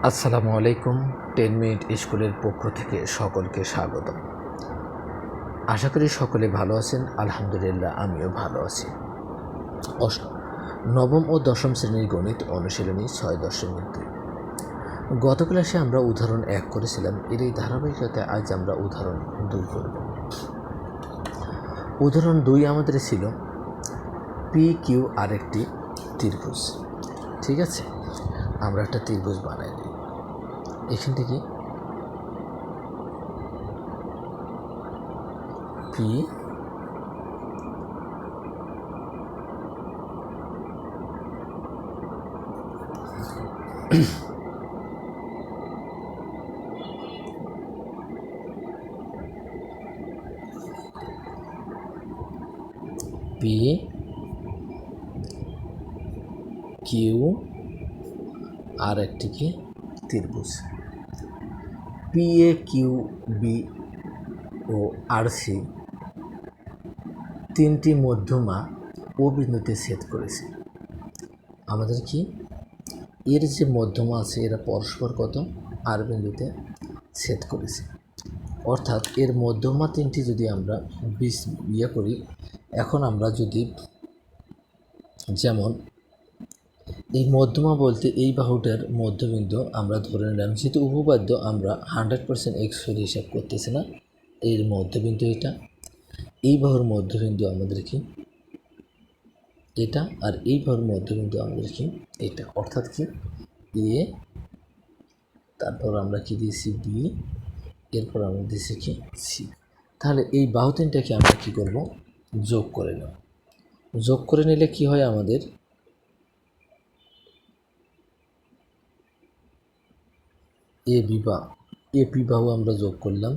আসসালামু আলাইকুম। 10 মিনিট স্কুলের পক্ষ থেকে সকলকে স্বাগত। আশা করি সকলে ভালো আছেন। আলহামদুলিল্লাহ আমিও ভালো আছি। নবম ও দশম শ্রেণীর গণিত অনুশীলনী 6.2। গত ক্লাসে আমরা উদাহরণ 1 করেছিলাম। এর এই ধারাবাহিকতায় আজ আমরা উদাহরণ 2 করব। উদাহরণ 2 আমাদের ছিল পি কিউ আর একটি ত্রিভুজ। ঠিক আছে, আমরা একটা ত্রিভুজ বানাই নিই। এখান থেকে পি পি কিউ আর একটি কি ত্রিভুজ। পি এ কিউ বি ও আর সি তিনটি মধ্যমা ও বিন্দুতে ছেদ করেছে। আমাদের কি এর যে মধ্যমা আছে এরা পরস্পর কত আর বিন্দুতে ছেদ করেছে, অর্থাৎ এর মধ্যমা তিনটি যদি আমরা ইয়ে করি। এখন আমরা যদি যেমন এই মধ্যমা বলতে এই বাহুটার মধ্যবিন্দু আমরা ধরে নিলাম, যেহেতু উপপাদ্য আমরা 100% এক্সের হিসাব করতেছি না, এর মধ্যবিন্দু এটা, এই বাহুর মধ্যবিন্দু আমাদের কি এটা, আর এই বাহুর মধ্যবিন্দু আমাদের কি এটা, অর্থাৎ কি এ, তারপর আমরা কি দিয়েছি বি, এরপর আমরা দিয়েছি কি সি। তাহলে এই বাহু তিনটাকে আমরা কি করব, যোগ করে নেব। যোগ করে নিলে কি হয়, আমাদের এপি বাহু আমরা যোগ করলাম,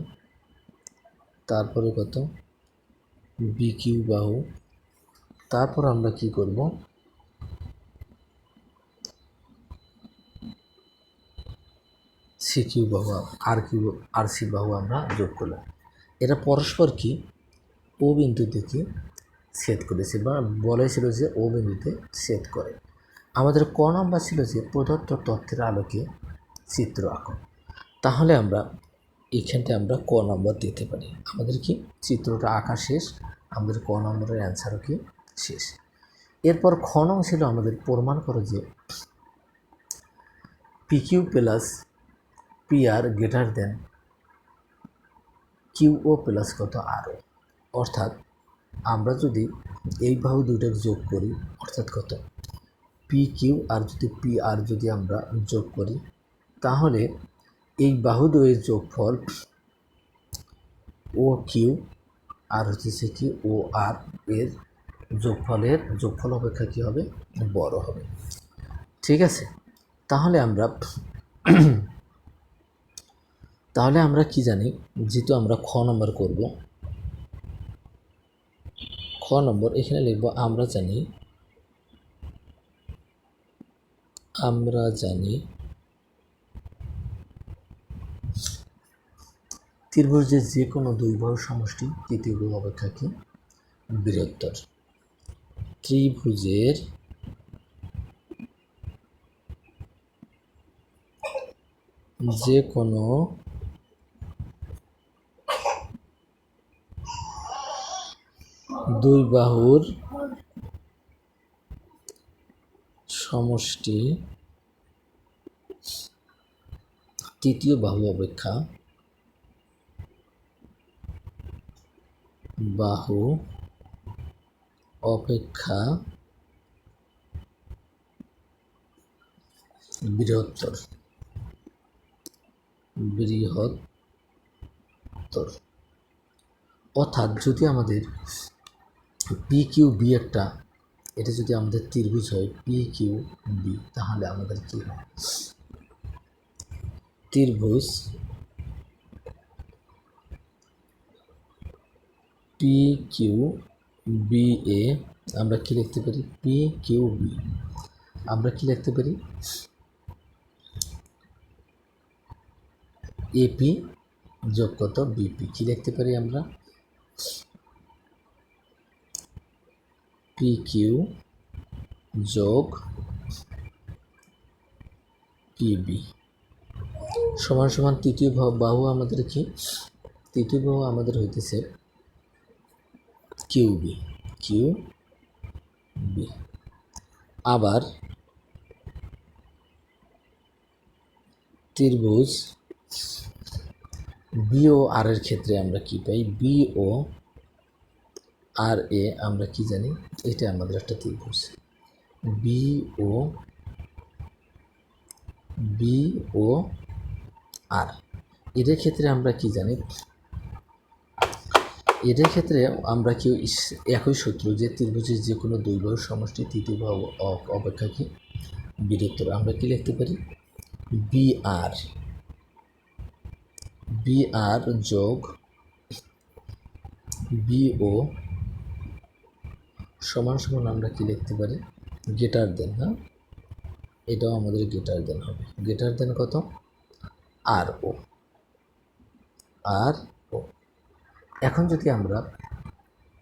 তারপরে কত বি কিউ বাহু, তারপর আমরা কি করব সি কিউ বাহু আর সি বাহু আমরা যোগ করলাম। এরা পরস্পর কি ও বিন্দুতে কি ছেদ করেছে, বা বলেছিল যে ও বিন্দুতে ছেদ করে। আমাদের ক নাম্বার ছিল যে প্রদত্ত তথ্যের আলোকে চিত্র আঁকো। তাহলে আমরা এখানটা আমরা ক নাম্বার দিতে পারি। আমাদের কি চিত্রটা আঁকা শেষ, আমাদের ক নম্বরের অ্যান্সারও কি শেষ। এরপর খ নং ছিল আমাদের প্রমাণ করো যে পি কিউ প্লাস পি আর গ্রেটার দেন কিউ ও প্লাস কত আর ও। অর্থাৎ আমরা যদি এই বাহু দুইটার যোগ করি, অর্থাৎ কত পি কিউ আর যদি পি আর যদি আমরা যোগ করি, তাহলে এই বাহু দুয়ের যোগফল ও কিউ আর হচ্ছে কি ও আর এর যোগফল অপেক্ষা কী হবে, বড় হবে। ঠিক আছে, তাহলে আমরা কি জানি, যেহেতু আমরা খ নম্বর করব, খ নম্বর এখানে লিখব আমরা জানি ত্রিভুজের যে কোনো দুই বাহুর সমষ্টি তৃতীয় বাহু অপেক্ষা কি বৃহত্তর। ত্রিভুজের যে কোনো দুই বাহুর সমষ্টি তৃতীয় বাহু অপেক্ষা বৃহত্তর। অর্থাৎ যদি আমাদের পি কিউ বি একটা, এটা যদি আমাদের ত্রিভুজ হয় পি কিউ বি, তাহলে আমাদের কি হয়, ত্রিভুজ পি কিউ বি এ আমরা কি লিখতে পারি, পি কিউ বি আমরা কি লিখতে পারি, এপি যোগ কত বিপি কি লিখতে পারি আমরা, পি কিউ যোগ পিবি। সমান সমান তৃতীয় বাহু আমাদের কি, তৃতীয় বাহু আমাদের হইতেছে কিউবি, কিউবি। আবার ত্রিভুজ বিও আর এর ক্ষেত্রে আমরা কি পাই, বিও আর এ আমরা কি জানি, এটা আমাদের একটা ত্রিভুজ বিও, বিও আর। এদের ক্ষেত্রে আমরা কি জানি, এদের ক্ষেত্রে আমরা কি একই সূত্র যে ত্রিভুজের যে কোনো দুই বাহুর সমষ্টি তৃতীয় বাহু অপেক্ষা কি বৃহত্তর। আমরা কি লিখতে পারি, বিআর, বিআর যোগ বিও সমান সমান আমরা কি লিখতে পারি, গ্রেটার দেন, হ্যাঁ এটাও আমাদের গ্রেটার দেন হবে, গ্রেটার দেন কত, আর ও, আর ও। এখন যদি আমরা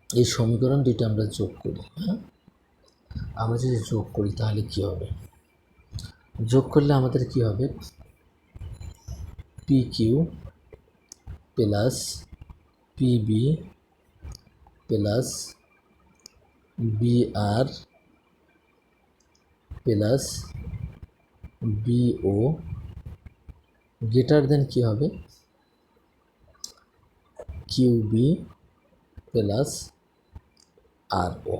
এই সমীকরণ দুইটা আমরা যোগ করি, হ্যাঁ আমরা যদি যোগ করি তাহলে কি হবে, যোগ করলে আমাদের কি হবে, P Q plus PB plus BR plus BO greater than কি হবে, কিউবি প্লাস আর ও,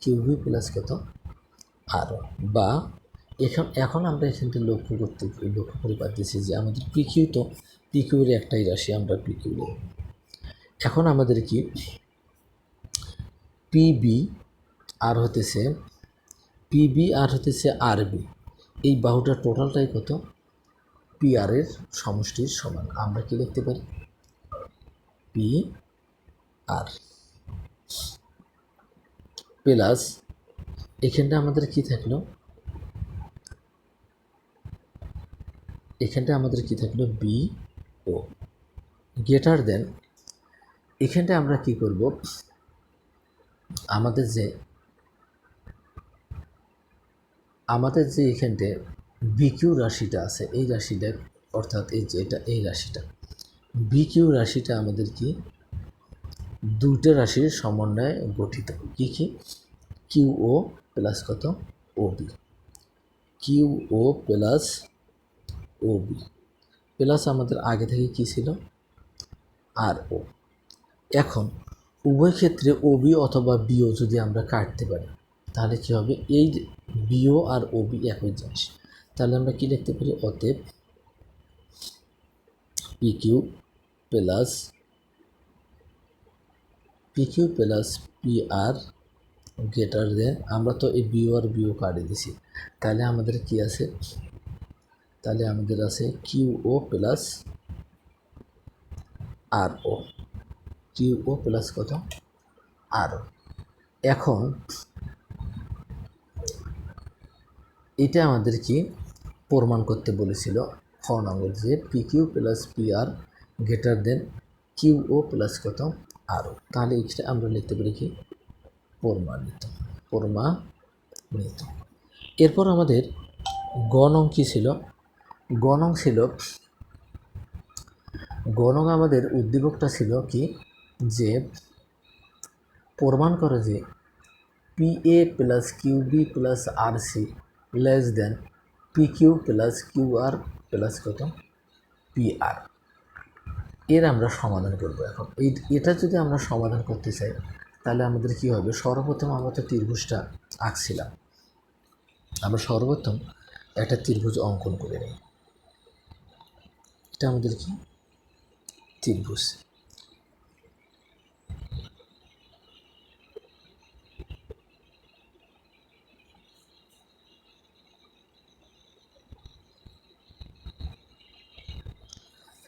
কিউবি প্লাস কত আর ও। বা এখন আমরা এখানটা লক্ষ্য করে পাচ্ছি যে আমাদের পিকিউ তো পিকিউর একটাই রাশি, আমরা পিকিউ লিখব। এখন আমাদের কি পিবি আর হতেছে, পিবি আর হতেছে আরবি, এই বাহুটার টোটালটাই কত, পি আর এর সমষ্টির সমান। আমরা কি লিখতে পারি, পি আর প্লাস এখানটা আমাদের কি থাকলো, এখানটা আমাদের কি থাকলো বি ও গ্রেটার দেন, এখানটা আমরা কি করব, আমাদের যে এখানটা বিকিউ রাশিটা আছে এই রাশিটা, অর্থাৎ এই যে এই রাশিটা বিকিউ রাশিটা আমাদের কি দুইটা রাশির সমন্বয়ে গঠিত, কি কি, কিউ ও প্লাস কত ও বি, কিউ ও প্লাস ও বি প্লাস আমাদের আগে থেকে কি ছিল আর ও। এখন উভয় ক্ষেত্রে ও বি অথবা বিও যদি আমরা কাটতে পারি তাহলে কি হবে, এই বিও আর ও বি একই জিনিস, তাহলে আমরা কি লিখতে পারি, অতএব পিকিউ প্লাস পি আর গ্রেটার দেন, আমরা তো এই বিও আর বিও কাটে দিছি, তাহলে আমাদের কি আছে, তাহলে আমাদের আছে কিউ ও প্লাস আর ও, কিউ ও প্লাস কত আর ও। এখন এটা আমাদের কি প্রমাণ করতে বলেছিল খ নম্বর, যে পি কিউ প্লাস পি আর গ্রেটার দেন কিউ ও প্লাস কত আর ও, তাহলে এটা আমরা লিখতে পারি কি প্রমাণিত, প্রমাণিত। এরপর আমাদের গ নং কী ছিল, গ নং ছিল, গ নং আমাদের উদ্দীপকটা ছিল কি, যে প্রমাণ করে যে P A plus Q B plus R C less than P Q plus Q R plus কত পি আর। এর আমরা সমাধান করব। এখন এটা যদি আমরা সমাধান করতে চাই তাহলে আমাদের কি হবে, সর্বপ্রথম আমরা তো ত্রিভুজটা আঁকছিলাম, আমরা সর্বপ্রথম একটা ত্রিভুজ অঙ্কন করে নিই, এটা আমাদের কি ত্রিভুজ,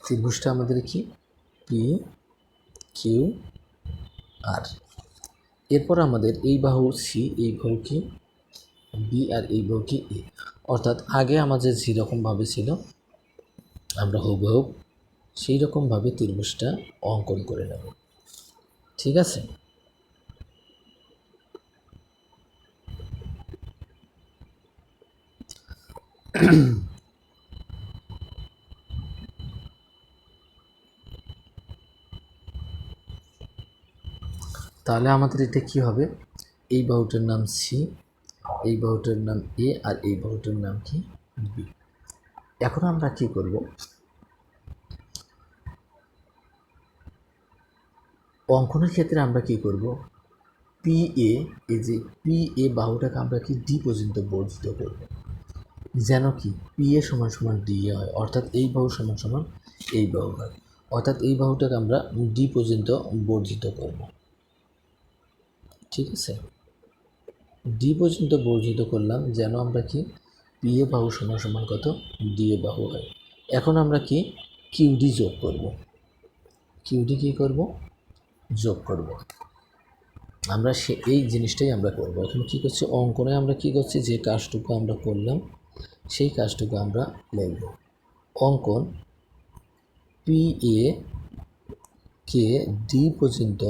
ত্রিভুজটা আমাদের কি পি কিউ আর। এরপর আমাদের এই বাহু সি, এই বাহু কি বি আর এই বাহু কি এ, অর্থাৎ আগে আমাদের যেরকমভাবে ছিল আমরা হুবহু সেই রকমভাবে ত্রিভুজটা অঙ্কন করে নেব, ঠিক আছে। তাহলে আমাদের এটা কি হবে, এই বাহুটার নাম সি, এই বাহুটার নাম এ, আর এই বাহুটার নাম কি বি। এখন আমরা কি করব, অঙ্কনের ক্ষেত্রে আমরা কি করব, পি এ, এই যে পি এ বাহুটাকে আমরা কি ডি পর্যন্ত বর্ধিত করব, যেন কি পি এ সমান সমান ডি এ হয়, অর্থাৎ এই বাহু সমান সমান এই বাহু হয়, অর্থাৎ এই বাহুটাকে আমরা ডি পর্যন্ত বর্ধিত করব। ঠিক আছে, ডি পর্যন্ত বর্ধিত করলাম যেন আমরা কি পি এ বাহু সমান সমান কত ডি এ বাহু হয়। এখন আমরা কি কিউডি যোগ করব, কিউডি কী করব, যোগ করব। আমরা এই জিনিসটাই আমরা করব। এখন কী করছি, অঙ্কনে আমরা কি করছি, যে কাজটুকু আমরা করলাম সেই কাজটুকু আমরা লিখব। অঙ্কন পি এ কে ডি পর্যন্ত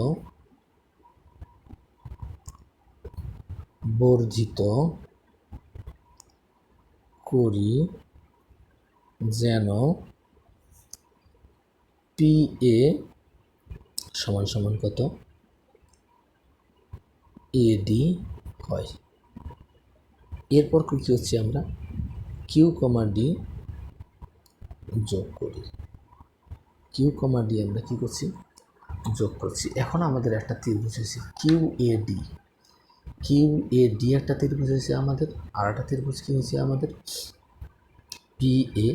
বর্ধিত করি যেন পি এ সমান সমান কত এডি হয়। এরপর কী হচ্ছে, আমরা কিউ কমা ডি যোগ করি, কিউ কমা ডি আমরা কী করছি, যোগ করছি। এখন আমাদের একটা ত্রিভুজ হয়েছে Q A D, Q A D একটা ত্রিভুজ হয়েছে আমাদের, আর একটা ত্রিভুজ কী হয়েছে আমাদের পি এ,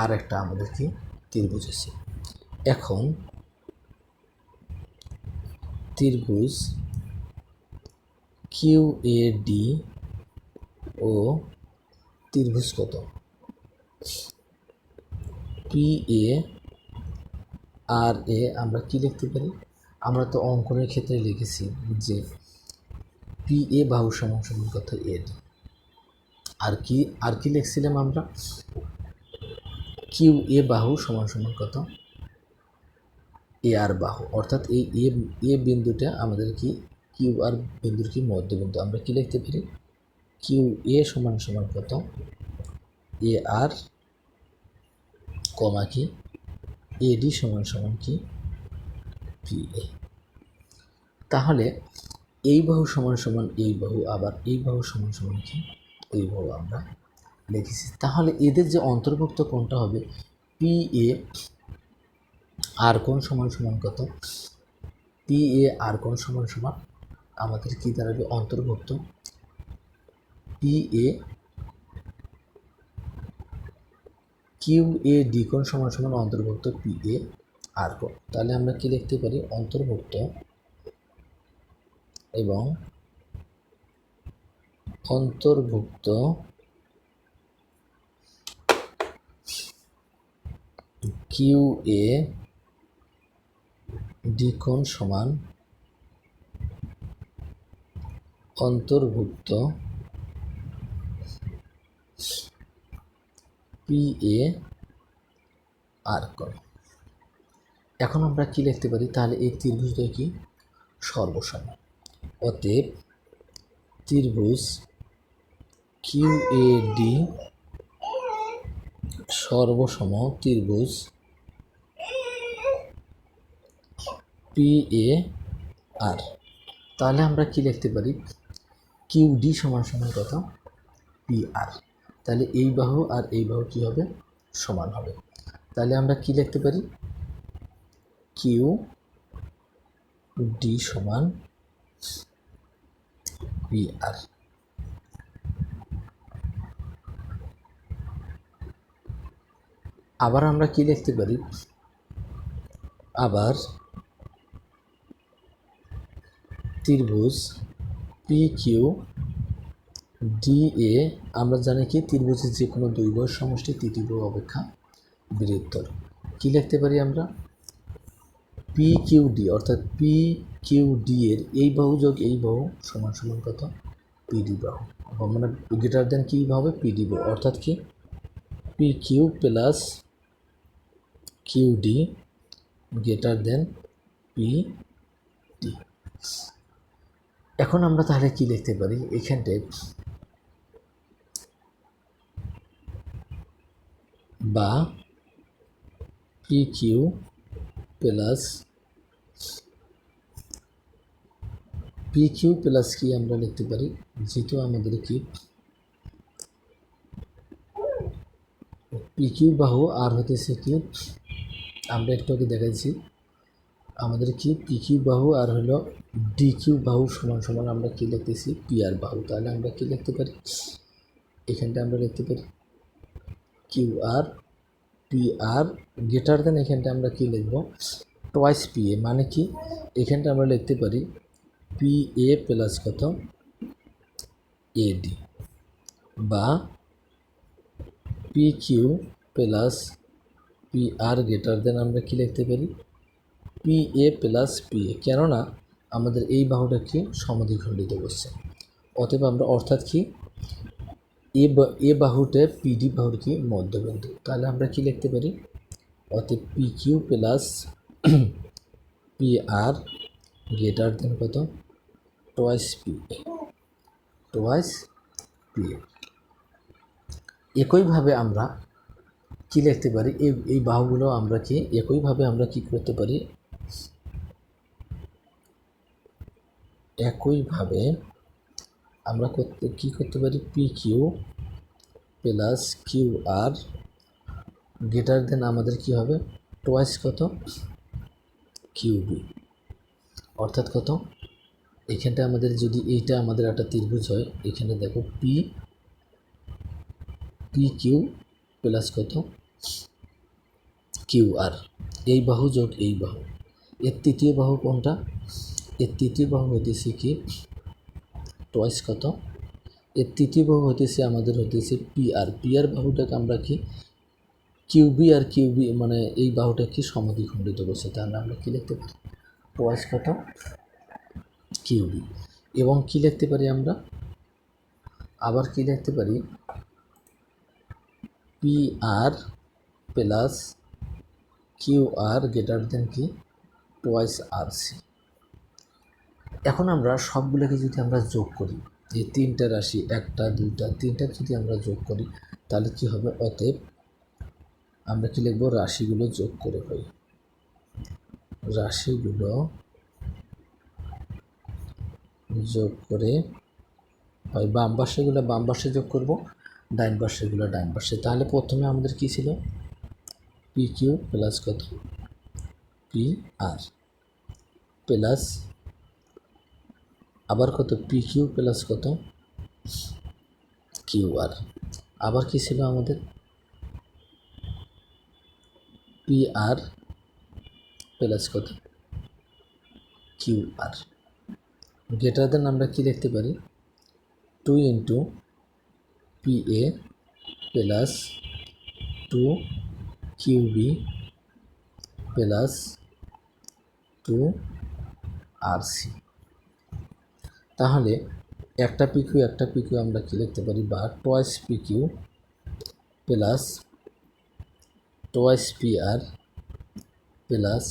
আর একটা আমাদের কি ত্রিভুজ হয়েছে। এখন ত্রিভুজ কিউ এ ডি ও ত্রিভুজ কত পি এ আর এ আমরা কি লিখতে পারি, আমরা তো অঙ্কনের ক্ষেত্রে লিখেছি যে পি এ বাহু সমান সমান কত এ ডি, আর কি লিখছিলাম আমরা, কিউ এ বাহু সমান সমান কত এ আর বাহু, অর্থাৎ এই এ বিন্দুটা আমাদের কি কিউ আর বিন্দুর কি মধ্যবিন্দু, আমরা কি লিখতে পারি কিউ এ সমান সমান কত এ আর কমা কি এডি সমান সমান কি পি এ। তাহলে এই বাহু সমান সমান এই বাহু, আবার এই বাহু সমান সমান কি এই বাহু আমরা লিখেছি। তাহলে এদের যে অন্তর্ভুক্ত কোণটা হবে পি এ আর কোণ সমান সমান কত পি এ আর কোণ সমান সমান আমাদের কি দাঁড়াবে, অন্তর্ভুক্ত P A Q A D কোণ সমান সমান অন্তর্ভুক্ত পি এ আর কোণ। তাহলে আমরা কি লিখতে পারি, অন্তর্ভুক্ত এবং অন্তর্ভুক্ত কিউ এ ডি কোণ সমান অন্তর্ভুক্ত পি এ আর কোণ। এখন আমরা কি লিখতে পারি, তাহলে এই ত্রিভুজদ্বয় কি সর্বসম, অতএব ত্রিভুজ কিউ এ ডি সর্বসম ত্রিভুজ পি এ আর। তাহলে আমরা কি লিখতে পারি, কিউ ডি সমান সমান কত পি আর, তাহলে এই বাহু আর এই বাহু কি হবে সমান হবে। তাহলে আমরা কি লিখতে পারি, কিউ ডি সমান পি আর। আবার আমরা কি লিখতে পারি, আবার ত্রিভুজ পি কিউ ডি এ, আমরা জানি কি ত্রিভুজের যে কোনো দুই বাহুর সমষ্টি তৃতীয় বাহু অপেক্ষা বৃহত্তর। কি লিখতে পারি আমরা, পি কিউ ডি, অর্থাৎ পি কিউ ডি এর এই বাহু যোগ এই বাহু সমান সমান কত পিডি বাহু, মানে গ্রেটার দেন কী হবে পিডি বাহু, অর্থাৎ কি P Q plus Q D greater than P D. এখন আমরা তাহলে কি লিখতে পারি, এখানটায় বা P Q plus P Q plus কি আমরা লিখতে পারি, যেহেতু আমাদের কি পি কিউ বাহু আর হতেছে কি, আমরা একটু আগে দেখাচ্ছি আমাদের কি পি কিউ বাহু আর হলো ডি কিউ বাহু সমান সমান আমরা কি লিখতেছি পি আর বাহু। তাহলে আমরা কি লিখতে পারি, এখানটা আমরা লিখতে পারি Q R P R greater দেন, এখানটা আমরা কি লিখব টোয়াইস পি এ, মানে কি এখানটা আমরা লিখতে পারি পি এ প্লাস কত এডি, বা পি কিউ প্লাস পি আর গ্রেটার দেন আমরা কি লিখতে পারি P A plus P A, কেননা আমাদের এই বাহুটা কি সমদ্বিখণ্ডিত করছে। অতএব আমরা অর্থাৎ কি এ বাহুতে পিডি বাহুর কি মধ্যবিন্দু। তাহলে আমরা কি লিখতে পারি, অতএব পি কিউ প্লাস পি আর গ্রেটার দেন কত twice P A, twice P A. একইভাবে আমরা কি লিখতে পারি, এই বাহুগুলো আমরা কি একইভাবে আমরা কি করতে পারি, একইভাবে আমরা কি করতে পারি P Q plus Q R greater দেন আমাদের কি হবে টোয়াইস কত কিউবি, অর্থাৎ কত এখানটা আমাদের যদি এইটা আমাদের একটা ত্রিভুজ হয়, এখানে দেখো পি কিউ প্লাস কত কিউ আর, এই বাহু যোগ এই বাহু, এর তৃতীয় বাহু কোনটা, এর তৃতীয় বাহু হইতেছে কি টোয়াইস কত, এর তৃতীয় বাহু হইতেছে আমাদের হইতেছে পি আর বাহুটাকে আমরা কি কিউবি আর কিউবি, মানে এই বাহুটা কি সমদ্বিখণ্ডিত করছে। তাহলে আমরা কি লিখতে পারি টোয়াইস কত কিউবি, এবং কি লিখতে পারি আমরা আবার কি লিখতে পারি P R plus Q R greater than কি টোয়াইস আর সি। এখন আমরা সবগুলোকে যদি আমরা যোগ করি, এই তিনটা রাশি একটা দুইটা তিনটা যদি আমরা যোগ করি তাহলে কি হবে, অতএব আমরা কি লিখব রাশিগুলো যোগ করে পাই, রাশিগুলো যোগ করে হয় বাম পাশেগুলো বাম পাশে যোগ করব, ডাইন পাশেগুলো ডাইন পাশে। তাহলে প্রথমে আমাদের কি ছিল পি কিউ প্লাস কত পি আর প্লাস আবার কত পি কিউ প্লাস কত কিউ আর, আবার কি ছিল আমাদের পি আর প্লাস কত কিউ আর, গ্রেটার দেন আমরা কি লিখতে পারি 2 into P A plus 2 Q B plus 2 R C. তাহলে একটা পিকিউ আমরা কি লিখতে পারি, বা twice PQ plus twice P R plus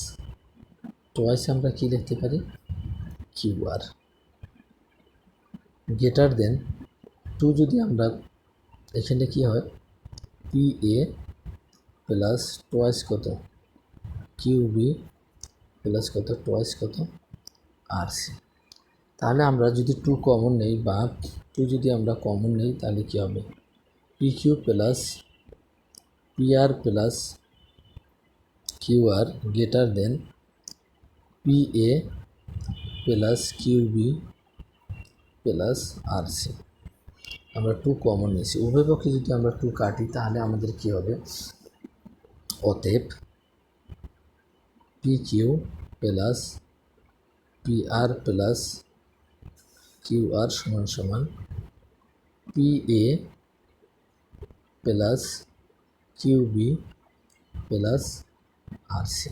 twice আমরা কি লিখতে পারি কিউ আর, গ্রেটার দেন 2 যদি আমরা এখানে কি হয় পি এ প্লাস টোয়াইস কত কিউ বি প্লাস কত টোয়াইস কত আর সি। তাহলে আমরা যদি 2 কমন নেই, বা 2 যদি আমরা কমন নেই তাহলে কি হবে P Q plus P R plus Q R greater than P A plus Q B plus R C. আমরা 2 কমন নিয়েছি, উভয় পক্ষে যদি আমরা 2 কাটি তাহলে আমাদের কি হবে, অতএব P Q plus P R plus Q R সমান সমান P A plus Q B plus R C.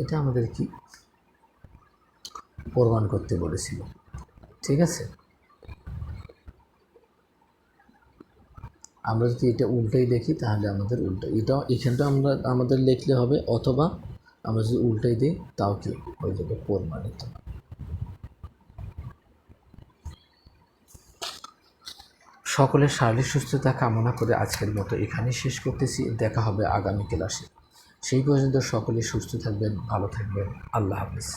এটা আমাদের কি প্রমাণ করতে বলেছিল, ঠিক আছে। আমরা যদি এটা উল্টাই লিখি তাহলে আমাদের উল্টা এটা এখানটা আমরা আমাদের লিখলে হবে, অথবা আমরা যদি উল্টাই দিই তাও কি হয়ে যাবে প্রমাণিত। সকলের শারীরিক সুস্থতা কামনা করে আজকের মতো এখানেই শেষ করতেছি। দেখা হবে আগামী ক্লাসে, সেই পর্যন্ত সকলে সুস্থ থাকবেন, ভালো থাকবেন। আল্লাহ হাফেজ।